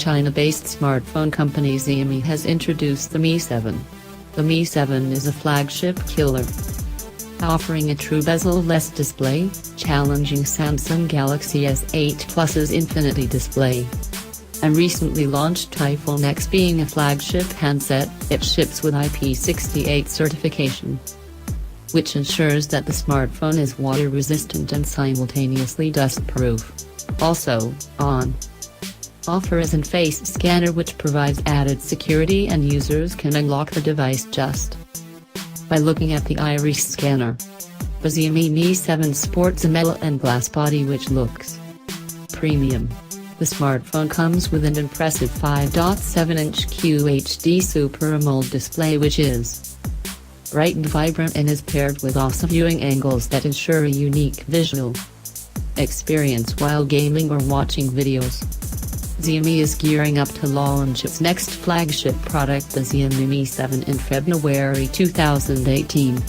China-based smartphone company Xiaomi has introduced the Mi 7. The Mi 7 is a flagship killer, offering a true bezel-less display, challenging Samsung Galaxy S8 Plus's Infinity display. A recently launched iPhone X being a flagship handset, it ships with IP68 certification, which ensures that the smartphone is water-resistant and simultaneously dust-proof. Also, on offer is a face scanner which provides added security, and users can unlock the device just by looking at the iris scanner. The Xiaomi Mi 7 sports a metal and glass body which looks premium. The smartphone comes with an impressive 5.7-inch QHD Super AMOLED display which is bright and vibrant and is paired with awesome viewing angles that ensure a unique visual experience while gaming or watching videos. Xiaomi is gearing up to launch its next flagship product, the Xiaomi Mi 7, in February 2018.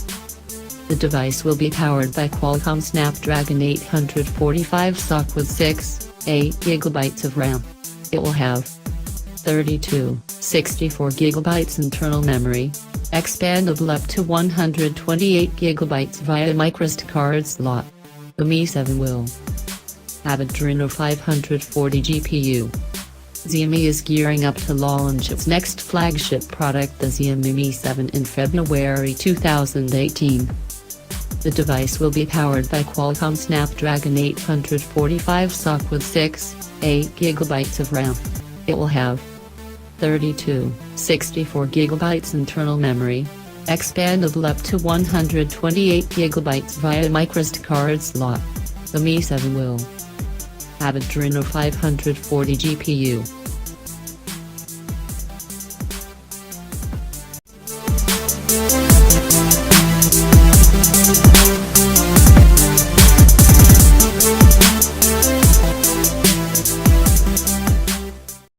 The device will be powered by Qualcomm Snapdragon 845 SoC with 6/8 GB of RAM. It will have 64 GB internal memory, expandable up to 128 GB via microSD card slot. The Mi 7 will have Adreno 540 GPU. Xiaomi is gearing up to launch its next flagship product, the Xiaomi Mi 7, in February 2018. The device will be powered by Qualcomm Snapdragon 845 SoC with 6/8 GB of RAM. It will have 64 GB internal memory, expandable up to 128 GB via microSD card slot. The Mi 7 will have Adreno 540 GPU.